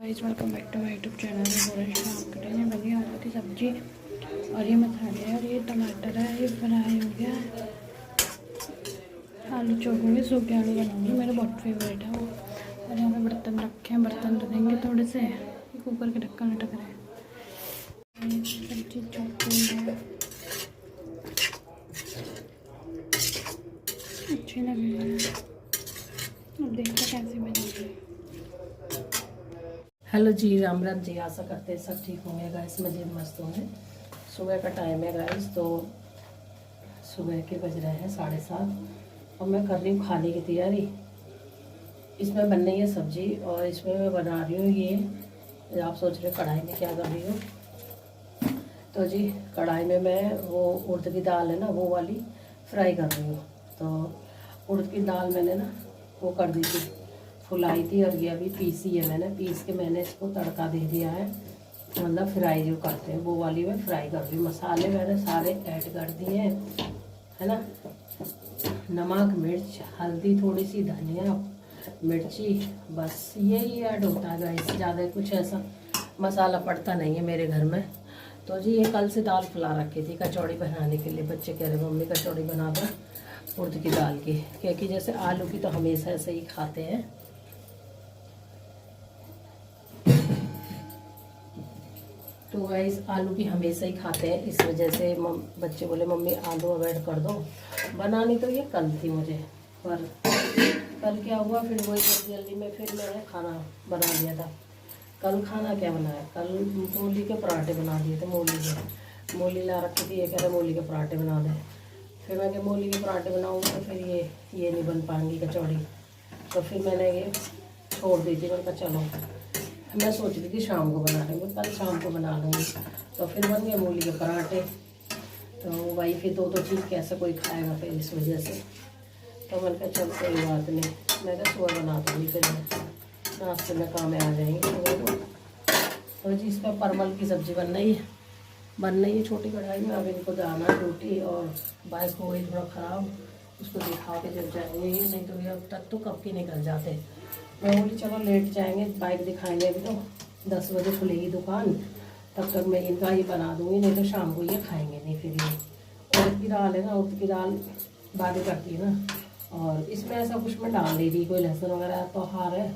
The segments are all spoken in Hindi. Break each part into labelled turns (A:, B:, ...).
A: Guys welcome back to my YouTube channel. शाम के टाइम बनी आलू की सब्जी और ये मसाले है और ये टमाटर है, ये फ्राई हो गया है। आलू चोखूँगी, सूखे आलू बनाऊँगी, मेरा बहुत फेवरेट है वो। और यहाँ पे बर्तन रखे हैं, बर्तन धोएंगे थोड़े से। कुकर के ढक्कन लटक रहे हैं। सब्जी चोखूँगी, अच्छी लगेगी। अब देखते कैसे बनेगी।
B: हेलो जी, राम राम जी। आशा करते हैं सब ठीक होंगे गाइस, मज़े मस्त होंगे। सुबह का टाइम है गाइस, तो सुबह के बज रहे हैं 7:30 और मैं कर रही हूँ खाने की तैयारी। इसमें बन रही है सब्जी और इसमें मैं बना रही हूँ ये, आप सोच रहे कढ़ाई में क्या कर रही हूँ। तो जी कढ़ाई में मैं वो उड़द की दाल है ना, वो वाली फ्राई कर रही हूँ। तो उड़द की दाल मैंने ना वो कर दी थी, फुलाई थी, और ये अभी पीसी है मैंने। पीस के मैंने इसको तड़का दे दिया है, मतलब फ्राई जो करते हैं वो वाली मैं फ्राई कर रही हूँ। मसाले मैंने सारे ऐड कर दिए हैं, है ना। नमक, मिर्च, हल्दी, थोड़ी सी धनिया, मिर्ची, बस यही ऐड होता है गाइस। ज़्यादा कुछ ऐसा मसाला पड़ता नहीं है मेरे घर में। तो जी ये कल से दाल फुला रखी थी कचौड़ी बनाने के लिए। बच्चे कह रहे मम्मी कचौड़ी बना दो उड़द की दाल की, क्योंकि जैसे आलू की तो हमेशा ऐसे ही खाते हैं। तो गाइस आलू की हमेशा ही खाते हैं, इस वजह से बच्चे बोले मम्मी आलू अवॉइड कर दो। बनानी तो ये कल थी मुझे, पर कल क्या हुआ, फिर वही जल्दी जल्दी में फिर मैंने खाना बना दिया था। कल खाना क्या बनाया, कल मूली के पराठे बना दिए थे। मूली ला रखी थी, ये कह रहे मूली के पराठे बना दें। फिर मैं मूली के पराठे बनाऊँगी तो फिर ये नहीं बन पाएंगी कचौड़ी, तो फिर मैंने ये छोड़ दी थी। मैंने कहा चलो, मैं सोच रही थी शाम को बना लेंगे, कल शाम को बना लूँगी। तो फिर बन गए मूली के पराठे। तो भाई फिर दो चीज़ कैसे कोई खाएगा फिर, इस वजह से तो मैंने कहा चल कोई बात नहीं, मैं तो सुबह बना दूँगी, फिर नाश्ते में काम में आ जाएंगे सुबह को। तो जी इस पर परवल की सब्ज़ी बन रही है छोटी कढ़ाई में। अब इनको जाना ड्यूटी, और बाइक हो गई थोड़ा ख़राब, उसको दिखा के जब जाएंगे ये, नहीं तो ये अब तक तो कब के निकल जाते। मैं बोली चलो लेट जाएंगे, बाइक दिखाएंगे। अभी तो 10 बजे खुलेगी दुकान, तब तक मैं इनका ही बना दूँगी, नहीं तो शाम को ये खाएंगे नहीं। फिर ये उड़द की दाल है ना, उड़द की दाल बादी करती है ना, और इसमें ऐसा कुछ मैं डाल नहीं रही, कोई लहसुन वगैरह तो हार है,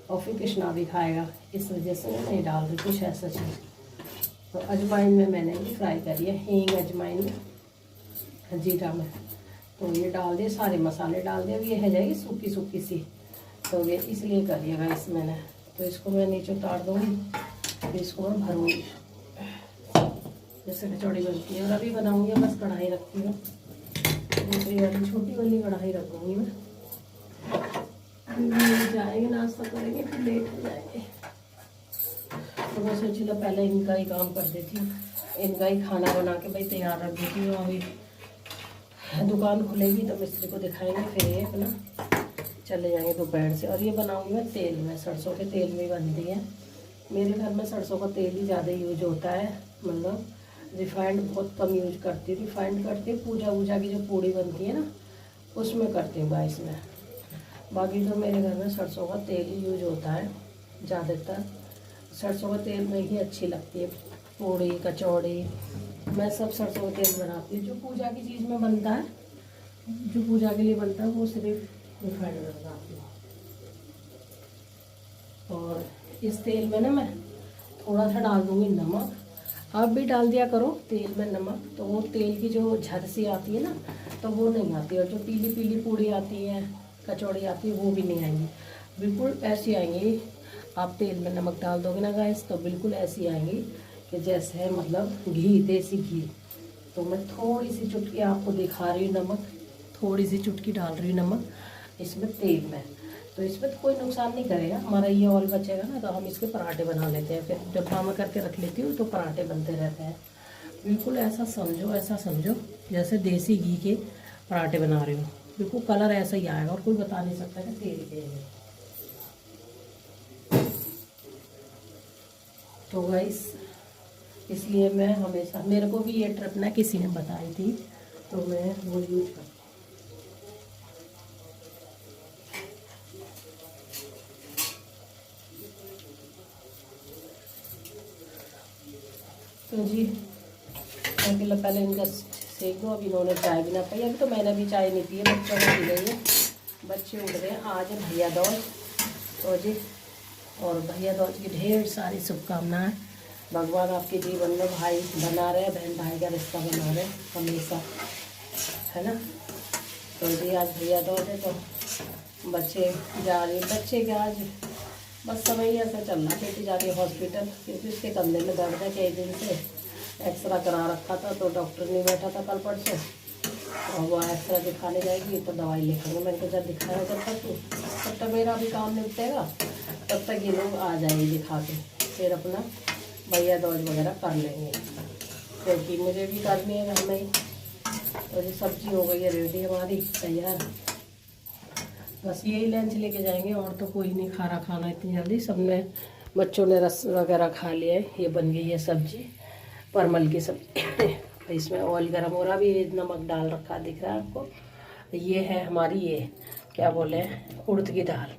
B: और फिर कृष्णा भी खाएगा, इस वजह से मैं नहीं डाल रही कुछ ऐसा चीज़। तो अजवाइन में मैंने भी फ्राई करी है, हींग, अजवाइन, जीरा में, तो ये डाल दिए, सारे मसाले डाल दिए। अब ये है जाएगी सूखी सूखी सी, तो ये इसलिए करिएगा इस मैंने। तो इसको मैं नीचे उतार दूँगी, फिर इसको मैं भरूँगी जैसे कचौड़ी बनती है। और अभी बनाऊँगी, बस कढ़ाई रखती हूँ, दूसरी वाली छोटी वाली कढ़ाई रखूँगी मैं। जाएंगे नाश्ता करेंगे, फिर लेट हो जाएंगे। तो मैं सोची लो पहले इनका ही काम कर देती हूँ, इनका ही खाना बना के भाई तैयार रख देती हूँ। अभी दुकान खुलेगी तो मिस्त्री को दिखाएंगे, फिर ये अपना चले जाएंगे दोपहर से। और ये बनाऊंगी मैं तेल में, सरसों के तेल में बनती है। मेरे घर में सरसों का तेल ही ज़्यादा यूज होता है, मतलब रिफाइंड बहुत कम यूज करती हूँ। रिफाइंड करती हूँ पूजा वूजा की जो पूड़ी बनती है ना, उसमें करती हूँ गाइस में। बाकी तो मेरे घर में सरसों का तेल ही यूज होता है ज़्यादातर। सरसों का तेल में ही अच्छी लगती है पूड़ी, कचौड़ी, मैं सब सरसों का तेल बनाती हूँ। जो पूजा की चीज़ में बनता है, जो पूजा के लिए बनता है, वो सिर्फ रिफाइंड में बनाती हूँ। और इस तेल में ना मैं थोड़ा सा डाल दूँगी नमक। आप भी डाल दिया करो तेल में नमक, तो वो तेल की जो झरसी आती है ना, तो वो नहीं आती। और जो पीली पीली पूड़ी आती है, कचौड़ी आती है, वो भी नहीं आएंगी, बिल्कुल ऐसी आएंगी। आप तेल में नमक डाल दोगे ना गाइस, तो बिल्कुल ऐसी आएंगी कि जैसे मतलब घी, देसी घी। तो मैं थोड़ी सी चुटकी आपको दिखा रही हूँ नमक, थोड़ी सी चुटकी डाल रही हूँ नमक इसमें तेल में। तो इसमें तो कोई नुकसान नहीं करेगा, हमारा ये ऑयल बचेगा ना, तो हम इसके पराठे बना लेते हैं। फिर डब्बा में करके रख लेती हूँ, तो पराठे बनते रहते हैं। बिल्कुल ऐसा समझो जैसे देसी घी के पराठे बना रही हूँ। बिल्कुल कलर ऐसा ही आएगा, और कोई बता नहीं सकता कि तेल के है। तो गाइस इसलिए मैं हमेशा, मेरे को भी ये ट्रिप ना किसी ने बताई थी, तो मैं वो यूज करती हूँ। तो जी पहले इनका सेक दो। अभी इन्होंने चाय भी ना पाई, अभी तो मैंने भी चाय नहीं पी है, बच्चों ने पी रही है। बच्चे उठ रहे हैं, आज है भैया दूज। तो जी और भैया दूज की ढेर सारी शुभकामनाएं। भगवान आपके जीवन में भाई बना रहे, बहन भाई का रिश्ता बना रहे हमेशा, है ना। तो जी आज भैया दूज है, तो बच्चे जा रही, बच्चे के आज बस समय ही ऐसा चल रहा। बेटी जा रही है हॉस्पिटल, क्योंकि उसके कंधे में दर्द है कई दिन से। एक्सरा करा रखा था, तो डॉक्टर नहीं बैठा था कल परसों, और वो एक्सरा दिखाने जाएगी तो दवाई लिखेंगे। मैंने कहा जब दिखाया तब तक मेरा भी काम निपटेगा, तब तक ये लोग आ जाएंगे दिखा के, फिर अपना भैया दूज वगैरह कर लेंगे, क्योंकि मुझे भी करनी है घर में ही। तो ये सब्जी हो गई है रेडी हमारी तैयार, बस यही लंच लेके जाएंगे। और तो कोई नहीं खा रहा खाना इतनी जल्दी, सबने बच्चों ने रस वगैरह खा लिया है। ये बन गई है सब्जी, परमल की सब्जी। इसमें ऑयल गर्म हो रहा, भी नमक डाल रखा दिख रहा है आपको। ये है हमारी, ये क्या बोले, उड़द की दाल।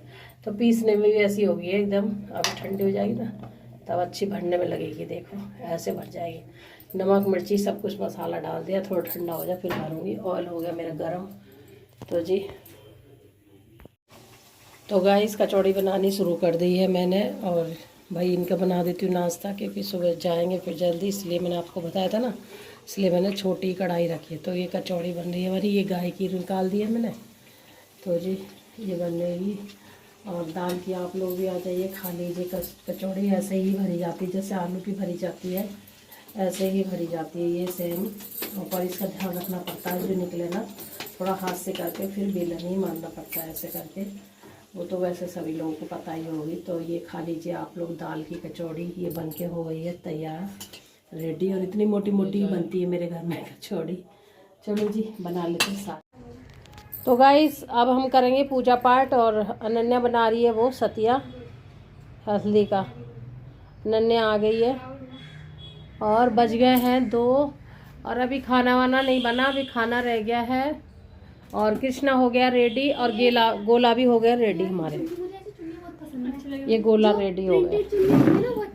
B: तो पीसने में भी ऐसी होगी एकदम, अभी ठंडी हो जाएगी ना तब अच्छी भरने में लगेगी। देखो ऐसे भर जाएगी। नमक मिर्ची सब कुछ मसाला डाल दिया, थोड़ा ठंडा हो जाए फिर भरूँगी। ऑयल हो गया मेरा गर्म। तो जी तो गाइस कचौड़ी बनानी शुरू कर दी है मैंने, और भाई इनका बना देती हूँ नाश्ता, क्योंकि सुबह जाएंगे फिर जल्दी, इसलिए मैंने आपको बताया था ना, इसलिए मैंने छोटी कढ़ाई रखी है। तो ये कचौड़ी बन रही है हमारी, ये गाय की निकाल दी है मैंने। तो जी ये बन रहेगी, और दाल की आप लोग भी आ जाइए खा लीजिए। कचौड़ी ऐसे ही भरी जाती है जैसे आलू की भरी जाती है, ऐसे ही भरी जाती है ये सेम। और पर इसका ध्यान रखना पड़ता है, जो निकले ना थोड़ा हाथ से करके फिर बेलन ही मारना पड़ता है ऐसे करके, वो तो वैसे सभी लोगों को पता ही होगी। तो ये खा लीजिए आप लोग दाल की कचौड़ी। ये बन के हो गई है तैयार रेडी, और इतनी मोटी मोटी बनती है मेरे घर में कचौड़ी। चलो जी बना लेते हैं साथ। तो गाइस अब हम करेंगे पूजा पाठ, और अनन्या बना रही है वो सतिया हल्दी का। अनन्या आ गई है, और बज गए हैं 2, और अभी खाना वाना नहीं बना, अभी खाना रह गया है। और कृष्णा हो गया रेडी, और गोला भी हो गया रेडी हमारे। ये गोला रेडी हो गया।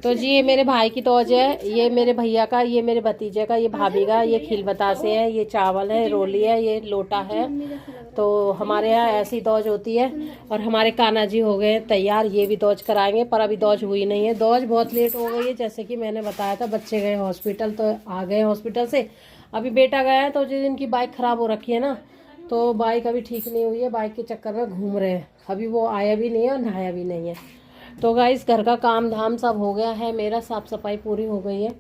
B: तो जी ये मेरे भाई की तौज है, ये मेरे भैया का, ये मेरे भतीजे का, ये भाभी का, ये खील बतासे है, ये चावल है, रोली है, ये लोटा है। तो हमारे यहाँ ऐसी दौज होती है। और हमारे कान्हा जी हो गए तैयार, ये भी दौज कराएंगे, पर अभी दौज हुई नहीं है। दौज बहुत लेट हो गई है, जैसे कि मैंने बताया था। बच्चे गए हॉस्पिटल, तो आ गए हॉस्पिटल से। अभी बेटा गया है, तो जिस दिन की बाइक ख़राब हो रखी है ना, तो बाइक अभी ठीक नहीं हुई है, बाइक के चक्कर में घूम रहे हैं। अभी वो आया भी नहीं है और नहाया भी नहीं है। तो गाइस घर का काम धाम सब हो गया है मेरा, साफ़ सफाई पूरी हो गई है,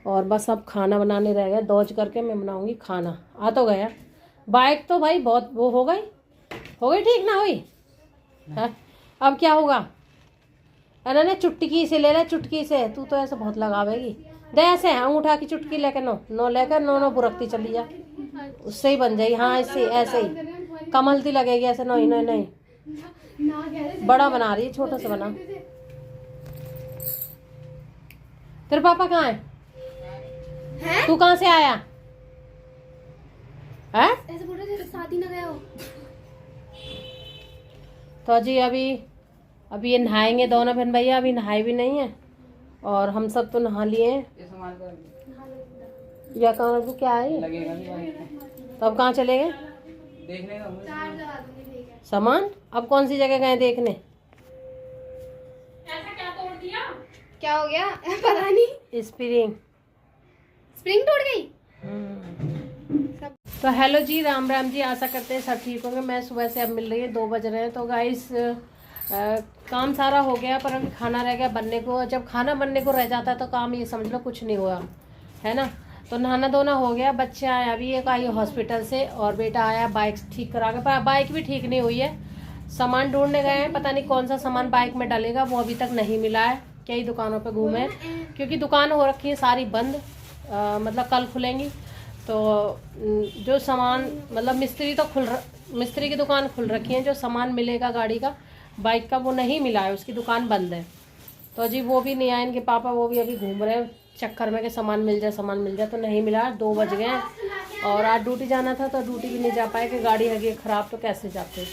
B: और बस अब खाना बनाने रह गया। दौज करके मैं बनाऊंगी खाना। आ तो गया बाइक, तो भाई बहुत वो हो गई ठीक ना हुई है। अब क्या होगा, अरे ना चुटकी से ले ले, चुटकी से। तू तो ऐसे बहुत लगावेगी, दे ऐसे अंगूठा की चुटकी लेकर नो लेकर नो बुरकती चली जा, उससे ही बन जाएगी। हाँ इससे ऐसे ही कमलती लगेगी ऐसे। नहीं नहीं नहीं, बड़ा बना रही है, छोटा सा बना। तेरे पापा कहाँ है? तू कहाँ से आया है? ऐसे बोल रहे थे शादी ना गया हो। तो जी अभी ये नहाएंगे दोनों बहन भैया, अभी नहाए भी नहीं है, और हम सब तो नहा लिए हैं। या कहाँ रखूं, क्या है तो अब कहाँ चले गए देखने का सामान? अब कौन सी जगह गए देखने? ऐसा क्या तोड़ दिया?
C: क्या हो गया? पता नहीं।
A: स्प्रिंग टूट गई। तो हेलो जी, राम राम जी। आशा करते हैं सब ठीक होंगे। मैं सुबह से अब मिल रही है, 2 बज रहे हैं। तो गाइस काम सारा हो गया, पर अभी खाना रह गया बनने को। जब खाना बनने को रह जाता है तो काम ये समझ लो कुछ नहीं हुआ, है ना। तो नहाना धोना हो गया, बच्चे आए, अभी एक आई हॉस्पिटल से, और बेटा आया बाइक ठीक करा के। पर बाइक भी ठीक नहीं हुई है, सामान ढूंढने गए हैं, पता नहीं कौन सा सामान बाइक में डालेगा, वो अभी तक नहीं मिला है। कई दुकानों पे घूमे, क्योंकि दुकान हो रखी है सारी बंद, मतलब कल खुलेंगी। तो जो सामान मतलब मिस्त्री की दुकान खुल रखी है, जो सामान मिलेगा गाड़ी का बाइक का वो नहीं मिला है, उसकी दुकान बंद है। तो जी वो भी नहीं आए इनके पापा, वो भी अभी घूम रहे हैं चक्कर में कि सामान मिल जाए, तो नहीं मिला। 2 बज गए, और आज ड्यूटी जाना था तो ड्यूटी भी नहीं जा पाए कि गाड़ी है ख़राब, तो कैसे जाते।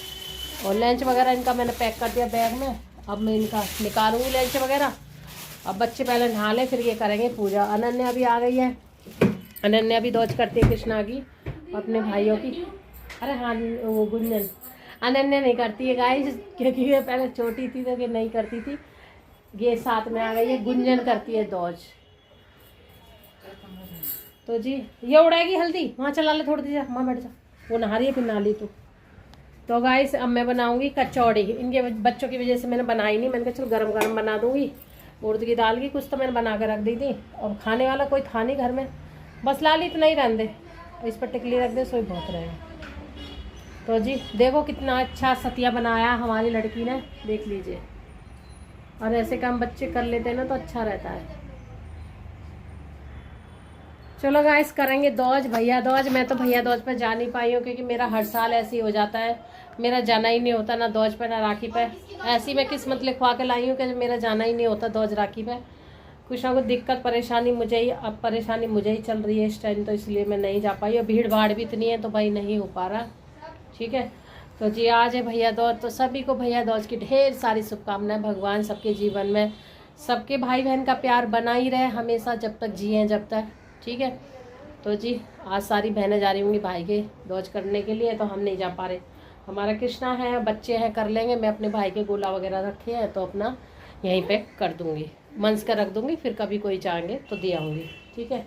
A: और लंच वगैरह इनका मैंने पैक कर दिया बैग में, अब मैं इनका निकालूंगी लंच वगैरह, अब बच्चे पहले नहा ले, फिर ये करेंगे पूजा। अनन्या भी आ गई है। अनन्या भी दौज करती है कृष्णा की, अपने भाइयों की। अरे हाँ, वो गुंजन। अनन्या नहीं करती है गाइस, क्योंकि ये पहले छोटी थी तो ये नहीं करती थी। ये साथ में आ गई है, गुंजन करती है दौज। तो जी ये उड़ाएगी हल्दी, वहाँ चला ले थोड़ी देर, वहाँ बैठ जा। वो नहा रही है, फिर नहा ली तू। तो गाइस अब मैं बनाऊंगी कचौड़ी। इनके बच्चों की वजह से मैंने बनाई नहीं। मैंने कहा चलो गरम गरम बना दूंगी। उड़द की दाल की कुछ तो मैंने बना कर रख दी थी, और खाने वाला कोई था नहीं घर में, बस लाली इतना ही रहने दे और इस पर टिकली रख दे, सोई बहुत रहेगा। तो जी देखो कितना अच्छा सतिया बनाया हमारी लड़की ने, देख लीजिए। और ऐसे काम बच्चे कर लेते हैं ना तो अच्छा रहता है। चलो गाइस करेंगे दौज, भैया दौज। मैं तो भैया दौज पर जा नहीं पाई हूँ, क्योंकि मेरा हर साल ऐसे ही हो जाता है, मेरा जाना ही नहीं होता, ना दौज पे ना राखी पे। ऐसी मैं किस्मत लिखवा के लाई हूँ कि मेरा जाना ही नहीं होता दौज राखी पे। कुछ ना कुछ दिक्कत परेशानी मुझे ही, अब परेशानी मुझे ही चल रही है इस टाइम, तो इसलिए मैं नहीं जा पाई। और भीड़ भाड़ भी इतनी है तो भाई नहीं हो पा रहा। ठीक है, तो जी आज है भैया दौज, तो सभी को भैया दौज की ढेर सारी शुभकामनाएं। भगवान सबके जीवन में, सबके भाई बहन का प्यार बना ही रहे हमेशा, जब तक जिए जब तक। ठीक है, तो जी आज सारी बहनें जा रही होंगी भाई के दौज करने के लिए, तो हम नहीं जा पा रहे। हमारा कृष्णा है, बच्चे हैं, कर लेंगे। मैं अपने भाई के गोला वगैरह रखे हैं तो अपना यहीं पे कर दूंगी, मंस कर रख दूंगी, फिर कभी कोई चाहेंगे तो दे आऊँगी। ठीक है,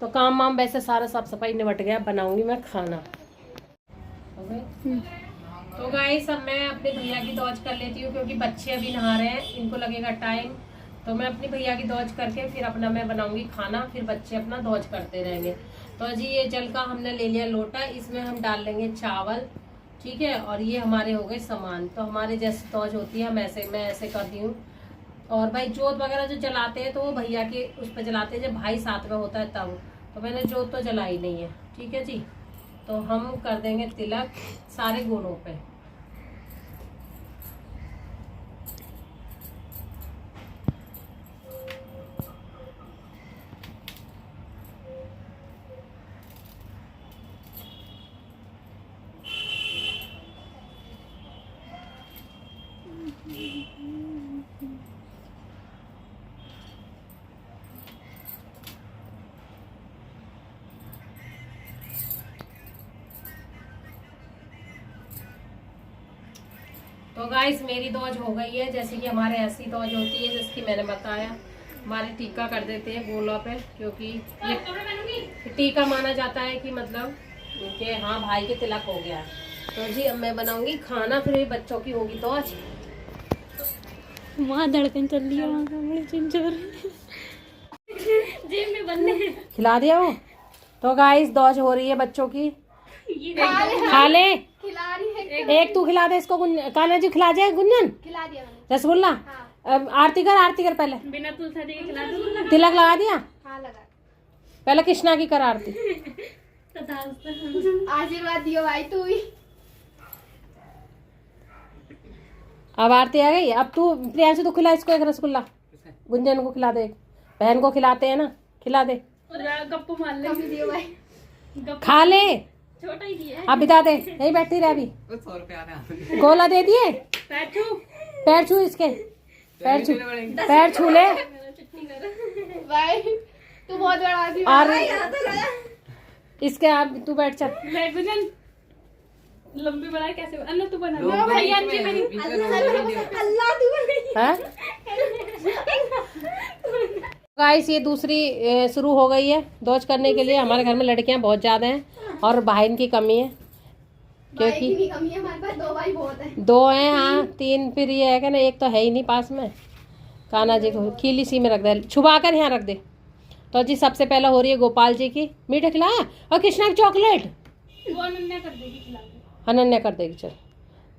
A: तो काम वाम वैसे सारा साफ सफाई निपट गया, बनाऊंगी मैं खाना। तो गाइस अब मैं अपने भैया की दौज कर लेती हूँ, क्योंकि बच्चे अभी नहा रहे हैं, इनको लगेगा टाइम। तो मैं अपनी भैया की दौज करके फिर अपना मैं बनाऊंगी खाना, फिर बच्चे अपना दौज करते रहेंगे। तो जी ये जल का हमने ले लिया लोटा, इसमें हम डाल लेंगे चावल। ठीक है, और ये हमारे हो गए सामान। तो हमारे जैसे दौज होती है, मैं ऐसे करती हूँ। और भाई जोत वगैरह जो जलाते हैं तो वो भैया के उस पर जलाते हैं, जब भाई साथ में होता है तब। तो मैंने जोत तो जलाई नहीं है। ठीक है जी, तो हम कर देंगे तिलक सारे गोलों पे। तो गाइस मेरी दौज हो गई है, जैसे कि हमारे ऐसी दौज होती है जिसकी मैंने बताया। हमारे टीका कर देते हैं गोला पे, क्योंकि ये टीका माना जाता है कि मतलब कि हाँ भाई के तिलक हो गया। तो जी अब मैं बनाऊंगी खाना, फिर बच्चों की होगी दौज।
C: वहाँ धड़कन चल रही है, वहाँ बड़े चिंचोर जेब में बनने
A: खिला दिया वो। तो गाइस दौज हो रही है बच्चों की, खा ले।
C: खिला रही है,
A: एक तू खिला दे इसको, कान्हा जी खिला जाए। गुंजन
C: खिला दिया मैंने।
A: रसगुल्ला। अब आरती कर पहले।
C: बिना तुलसा जी के खिला दूँ।
A: तिलक लगा दिया,
C: हाँ लगा।
A: पहले कृष्णा की कर आरती।
C: आशीर्वाद दियो भाई तू ही।
A: अब आरती आ गई। अब तू प्रियांशु तो खिला इसको एक रसगुल्ला, गुंजन को खिला दे, बहन को खिलाते हैं ना, खिला दे।
C: गप्पू मार ले दियो भाई,
A: खा ले,
C: छोटा ही दिया।
A: अब बिता दे, यही बैठती रह। अभी गोला दे दिए, पैर छू इसके, पैर छू ले।
C: भाई तू बहुत बड़ा आदमी।
A: और इसके आप तू बैठ चल।
C: लंबी बनाए कैसे? अल्लाह तू बना भैया जी मेरी। अल्लाह तू
A: हैं गाइस, ये दूसरी शुरू हो गई है दौज करने के लिए। हमारे घर में लड़कियां बहुत ज्यादा हैं और बहन की कमी है, क्योंकि
C: कमी है हमारे पास, दो भाई बहुत है।
A: दो हैं, हाँ तीन फिर ये है कि ना, एक तो है ही नहीं पास में। कान्हा जी को खीली सी में रख दे, छुपा कर यहाँ रख दे। तो जी सबसे पहले हो रही है गोपाल जी की, मीठा खिलाया, और कृष्णा की चॉकलेट
C: वो अनन्या कर देगी, खिला दे।
A: अनन्या कर देगी। चल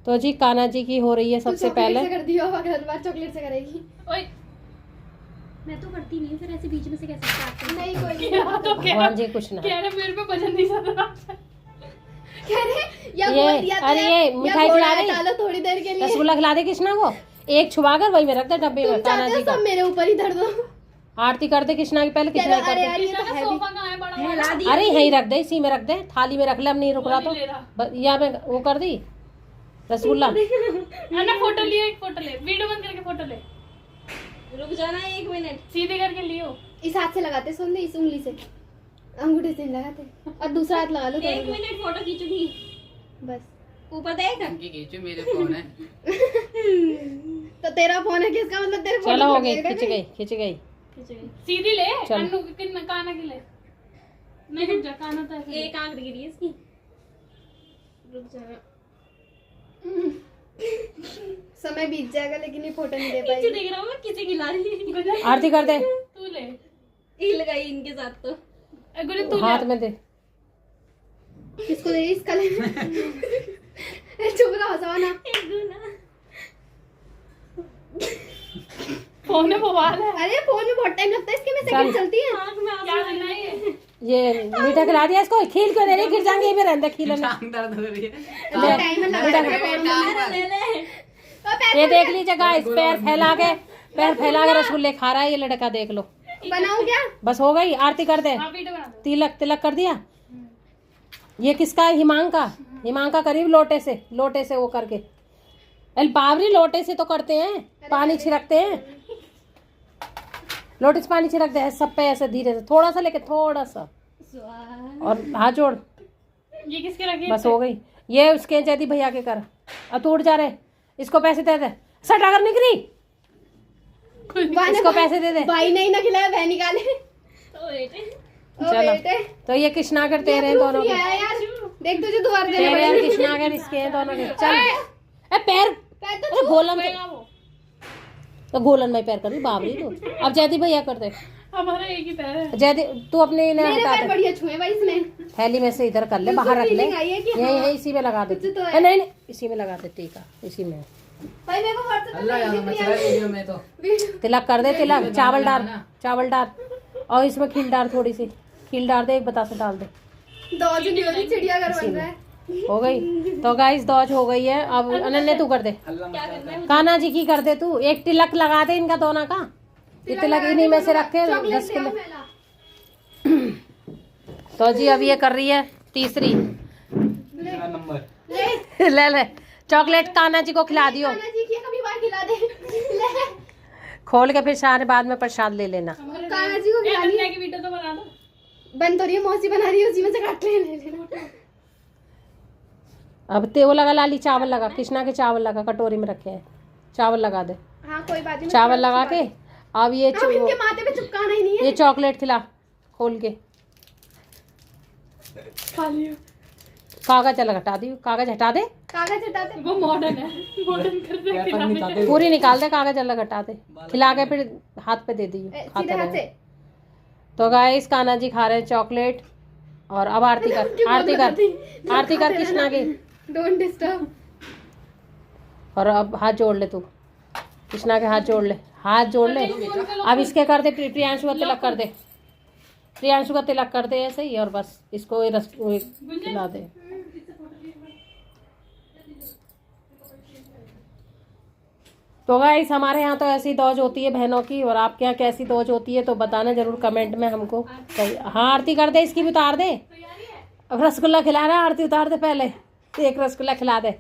A: तो जी कान्हा जी की हो रही है सबसे पहले।
C: कर दियो, अगली बार चॉकलेट से करेगी। ओए मैं तो करती नहीं, फिर ऐसे बीच में से कैसे स्टार्ट कर? नहीं कोई नहीं, तो
A: भगवान जी कुछ ना
C: कह रहे मेरे पे वजन नहीं ज्यादा कह रहे या
A: ये,
C: बोल दिया
A: अरे ये मिठाई खिला दे,
C: डालो थोड़ी देर के लिए।
A: रसगुल्ला खिला दे कृष्णा को, एक छुपा कर वही में रख दे डब्बे में। कान्हा जी का
C: सब मेरे ऊपर ही धर दो।
A: आरती कर दे कृष्णा की पहले, कृष्णा की कर दे। अरे यहीं रख दे, इसी में रख दे, थाली में रख ले, अब नहीं रुक रहा तो यहाँ पे वो कर दी रसगुल्ला।
C: फोटो लिए, एक फोटो ले, वीडियो बंद करके फोटो ले। रुक जाना 1 मिनट।
A: सीधे करके लियो।
C: इस हाथ से लगाते सुन, इस उंगली से, अंगूठे से लगाते, और दूसरा हाथ लगा लो। 1 मिनट फोटो खींचूंगी बस। ऊपर देख,
D: खींचो, मेरे फोन है।
C: तो तेरा फोन है कि इसका मतलब तेरे फोन।
B: चलो हो गई, खिंच गई खिंच गई।
A: सीधी ले।
B: चल।
A: अन्नू कितना काना के ले। नहीं रुक जा, काना तो ऐसे।
C: एक आंख गिरी है इसकी। रुक जा, समय बीत जाएगा लेकिन ये फोटो नहीं दे पाएगी। देख रहा हूँ मैं, किसी की ला रही।
B: आरती कर दे।
A: तू ले।
C: हिल गई इनके साथ तो।
A: गुरु तू
B: हाथ में दे।
C: किसको दे? इसका ले। चुप रहो, हंसाओ ना।
A: फोन में मोबाइल है।
C: अरे फोन में बहुत टाइम लगता है, इसके में सेकंड चलती है।
A: क्या करना है
B: ये मीठा खिला दिया इसको, खील क्यों दे रही? गिर जाएंगे ये अंदर खील में।
D: टांग दर्द हो रही है।
C: टाइम लगा ले।
B: ये देख लीजिए गाइस, पैर फैला के रसगुल्ले खा रहा है ये लड़का, देख लो।
C: बनाऊं क्या?
B: बस हो गई, आरती कर दे।
A: वीडियो बना दो।
B: तिलक कर दिया। ये किसका है? हिमांका करीब लोटे से वो करके। अरे बाबरी, लोटे से तो करते हैं, पानी छिड़कते हैं, लोटे से पानी छिड़कते हैं सब पे ऐसे धीरे से, थोड़ा सा लेके थोड़ा सा, और हाथ जोड़।
A: ये किसके रखी?
B: बस हो गई। ये उसके जैदी भैया के कर। अब तू उठ जा रहे, इसको पैसे दे दे। सट अगर निकली इसको पैसे दे दे।
C: भाई नहीं ना खिलाया, बहन निकाले।
B: चलो तो ये कृष्णागर तेरे हैं दोनों के।
C: यार देख, तुझे दोबारा देना
B: तेरे हैं
C: पड़ेगा।
B: कृष्णागर इसके हैं दोनों के। चल ए पैर, अरे गोलन तो गोलन में पैर कर दी बाबरी तू। अब जैदी भैया कर दे।
A: हमारा एक ही पैर है।
B: जैदी तू अपने इन्हें
C: मेरे
B: हटा
C: पैर
B: दे,
C: बढ़िया छुए भाई इसने।
B: थैली में से इधर कर ले, बाहर रख ले।
C: फीलिंग आई है कि
B: यही इसी में लगा दे।
C: तो है।
B: नहीं इसी में लगा दे, ठीक है इसी में।
C: भाई मेरे को व्हाट्सएप
D: अल्लाह यार मचला वीडियो में तो
B: तिलक कर दे, तिलक चावल डाल और इसमें खील डाल, थोड़ी सी खील डाल दे, एक बतासा डाल दे।
C: दौज नहीं होती, चिड़ियाघर बन रहा है।
B: हो गई तो गाइस, दौज हो गई है। अब अनन्या तू कर दे, कान्हा जी की कर दे तू। एक तिलक लगा दे इनका दोनों का। ये तिलक इन्हीं में से रखे रसगुल्ले। तो जी अब ये कर रही है तीसरी।
D: मेरा नंबर
B: ले चॉकलेट कान्हा जी को खिला दियो।
C: जी की कभी बार खिला दे। ले
B: खोल के फिर सारे बाद में प्रसाद ले लेना।
C: कान्हा जी को खिलानी है।
A: की वीडियो तो बना दो।
C: बन तो रही है, मौसी बना रही है, उसी में से काट ले लेना।
B: अब वो लगा लाली, चावल लगा, कृष्णा के चावल लगा, कटोरी में रखे हैं चावल लगा दे।
C: हाँ कोई बात नहीं।
B: चावल लगा के अब ये
C: अब इनके माथे पे चिपकाना ही नहीं है।
B: ये चॉकलेट खिला खोल के। कागज अलग हटा दी, कागज हटा दे,
C: कागज हटा दे।
A: वो मॉडर्न है, मॉडर्न कर दे।
D: पेपर निकाल
B: पूरी निकाल दे, कागज अलग हटा दे, खिला के फिर हाथ पे दे दी खाते
C: सीधे हाथ
B: रहे।
C: से।
B: तो गाइस कान्हा जी खा रहे हैं चॉकलेट। और अब आरती कर कृष्णा की।
C: Don't disturb.
B: और अब हाथ जोड़ ले तू, कृष्णा के हाथ जोड़ ले। अब इसके कर दे, प्रियांशु का तिलक कर दे, प्रियांशु का तिलक कर दे ऐसे ही। और बस इसको रस खिला दे। तो गाइस हमारे यहाँ तो ऐसी दौज होती है बहनों की, और आपके यहाँ कैसी दौज होती है तो बताना जरूर कमेंट में हमको। हाँ आरती कर दे, इसकी भी उतार दे। अब रसगुल्ला खिला रहा है, आरती उतार दे पहले, एक रसगुल्ला खिला दे।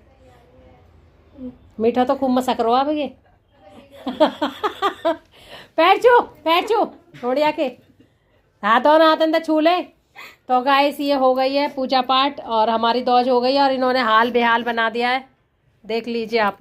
B: मीठा तो खूब मसक रहा अब ये। पैर छू थोड़ी आके हाथों ना हाथ अंदर छू ले। तो गाइस ये हो गई है पूजा पाठ और हमारी दौज हो गई है, और इन्होंने हाल बेहाल बना दिया है, देख लीजिए आप।